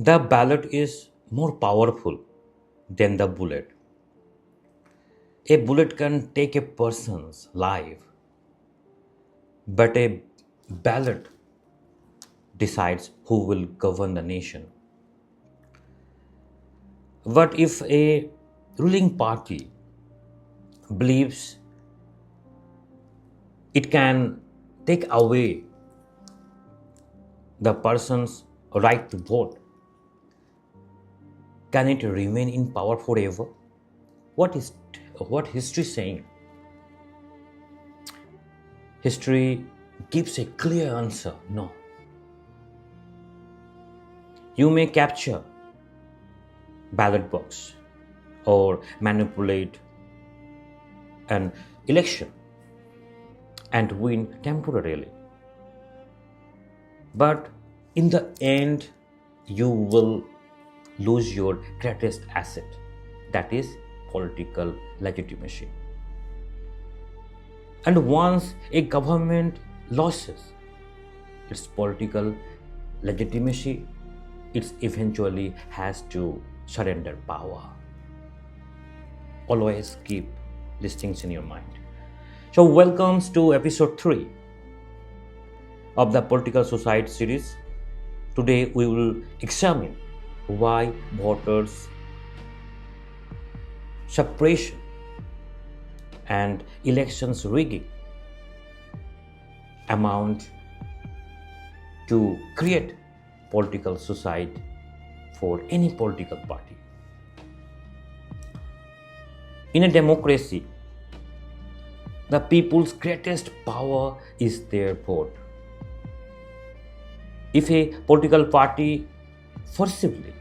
The ballot is more powerful than the bullet. A bullet can take a person's life, but a ballot decides who will govern the nation. What if a ruling party believes it can take away the person's right to vote? Can it remain in power forever? What is what history saying? History gives a clear answer. No. You may capture ballot box or manipulate an election and win temporarily. But in the end, you will lose your greatest asset, that is political legitimacy. And once a government loses its political legitimacy, it eventually has to surrender power. Always keep these things in your mind. So, welcome to episode 3 of the Political Society series. Today, we will examine why voters' suppression and elections rigging amount to create political suicide for any political party. In a democracy, the people's greatest power is their vote. If a political party forcibly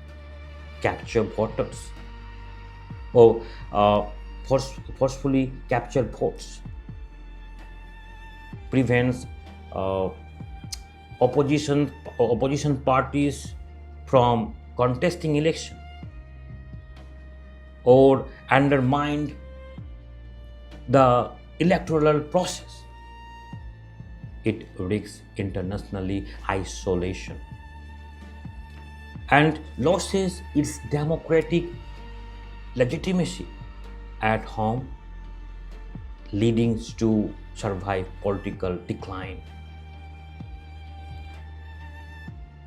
capture voters or forcefully capture votes, prevents opposition parties from contesting election, or undermine the electoral process, it risks internationally isolation and loses its democratic legitimacy at home, leading to survive political decline.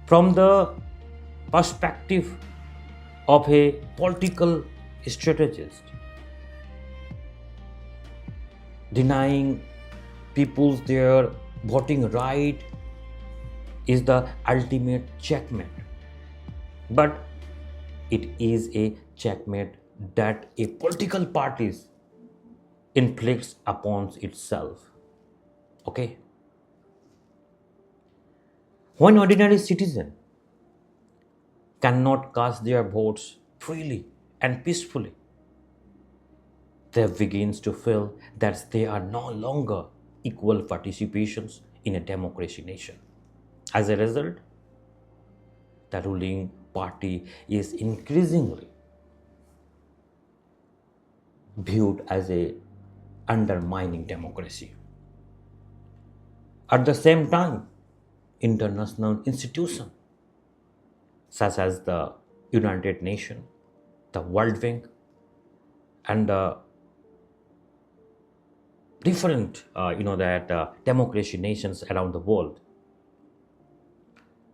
From the perspective of a political strategist, denying people their voting right is the ultimate checkmate. But it is a checkmate that a political party inflicts upon itself. Okay? When ordinary citizen cannot cast their votes freely and peacefully, they begins to feel that they are no longer equal participations in a democracy nation. As a result, the ruling party is increasingly viewed as a undermining democracy. At the same time, international institutions such as the United Nations, the World Bank, and the different democracy nations around the world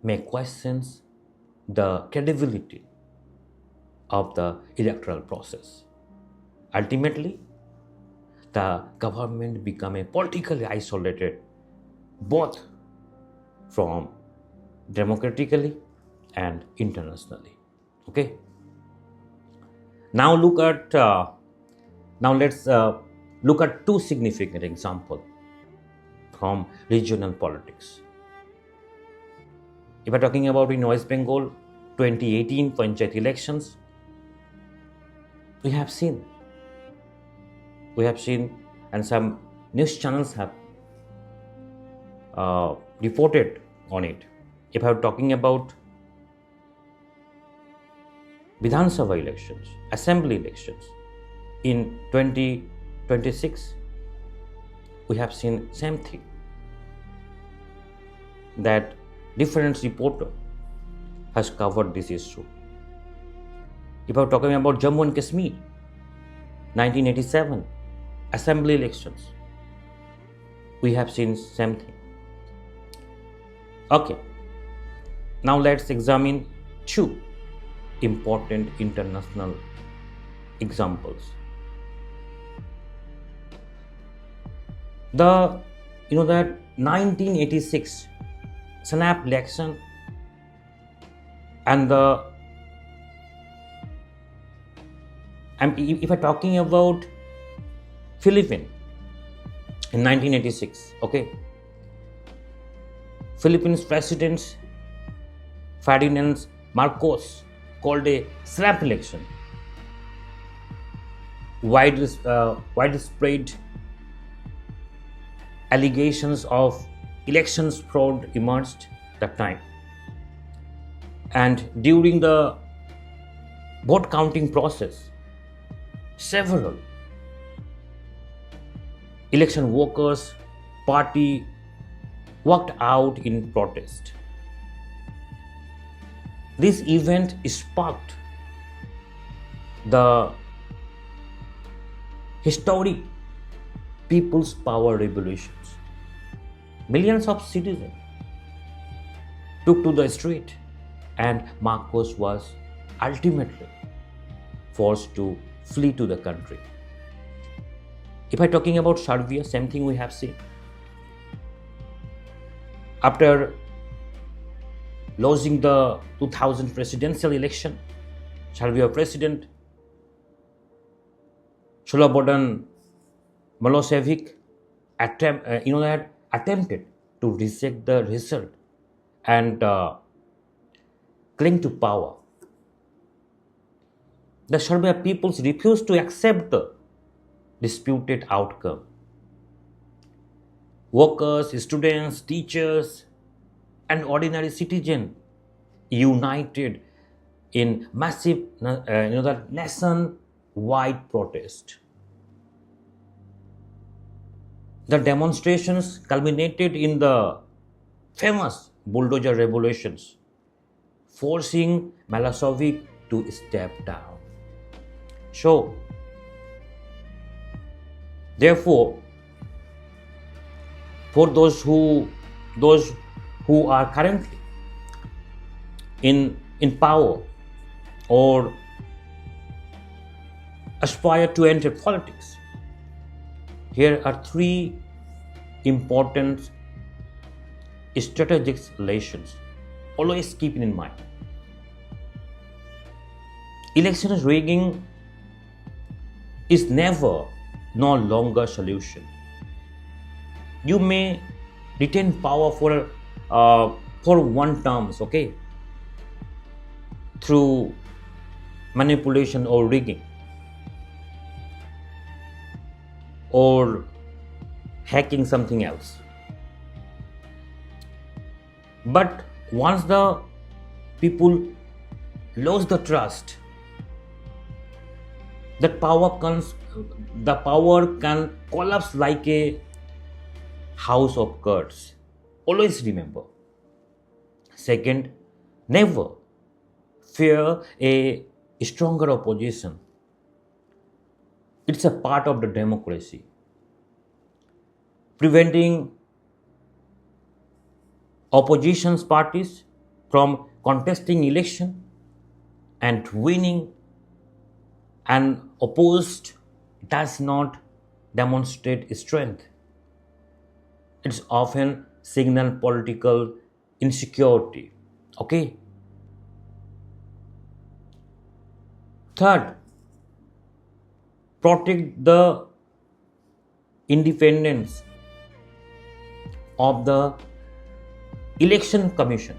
may question the credibility of the electoral process. Ultimately, the government become a politically isolated both from democratically and internationally. Okay. Now let's look at two significant examples from regional politics. If we're talking about in West Bengal 2018 Panchayat elections, we have seen and some news channels have reported on it. If I'm talking about Vidhan Sabha elections, assembly elections in 2026, we have seen same thing, that different reporters has covered this issue. If I'm talking about Jammu and Kashmir, 1987 assembly elections, we have seen same thing. Okay, now let's examine two important international examples. That 1986 snap election and if I'm talking about Philippines in 1986, okay, Philippines President Ferdinand Marcos called a snap election. Widespread allegations of elections fraud emerged that time, and during the vote counting process, several election workers party walked out in protest. This event sparked the historic People's Power revolutions. Millions of citizens took to the street, and Marcos was ultimately forced to flee to the country. If I'm talking about Serbia, same thing we have seen. After losing the 2000 presidential election, Serbia President Slobodan Milosevic attempted to reject the result and cling to power. The Serbian peoples refused to accept the disputed outcome. Workers, students, teachers, and ordinary citizens united in massive nation-wide protest. The demonstrations culminated in the famous bulldozer revolutions, forcing Milosevic to step down. So, therefore, for those who are currently in power or aspire to enter politics, here are three important strategic lessons. Always keep it in mind. Election rigging is no longer solution. You may retain power for one terms, okay, through manipulation or rigging or hacking something else. But once the people lose the trust, the power can collapse like a house of cards. Always remember. Second, never fear a stronger opposition. It's a part of the democracy. Preventing opposition parties from contesting election and winning and opposed does not demonstrate strength. It's often signal political insecurity. Okay. Third, protect the independence of the election commission.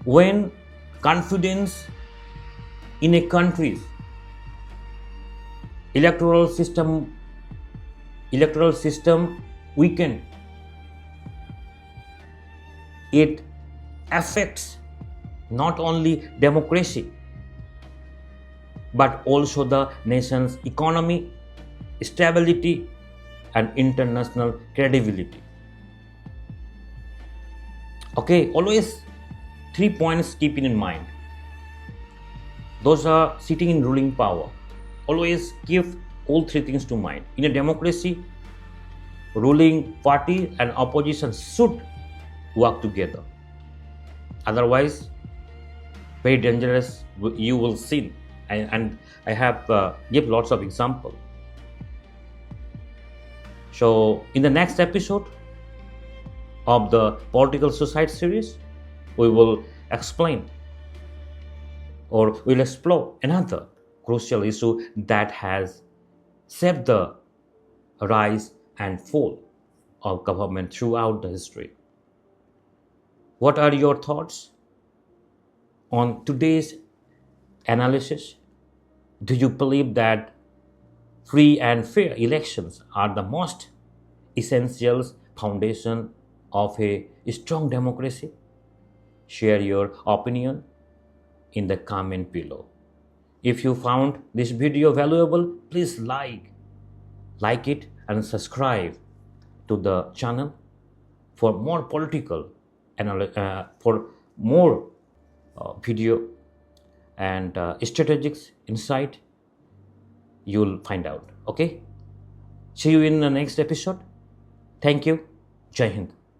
When confidence in a country's electoral system weakened, it affects not only democracy but also the nation's economy, stability, and international credibility. Okay, always 3 points keeping in mind. Those are sitting in ruling power. Always give all 3 things to mind. In a democracy, ruling party and opposition should work together. Otherwise, very dangerous you will see. And I have give lots of example. So in the next episode of the Political Suicide series, we will explain or we'll explore another crucial issue that has shaped the rise and fall of government throughout the history. What are your thoughts on today's analysis? Do you believe that free and fair elections are the most essential foundation of a strong democracy? Share your opinion in the comment below. If you found this video valuable, please like it and subscribe to the channel for more political for more video and strategic insight you'll find out. Okay, see you in the next episode. Thank you. Jai Hind.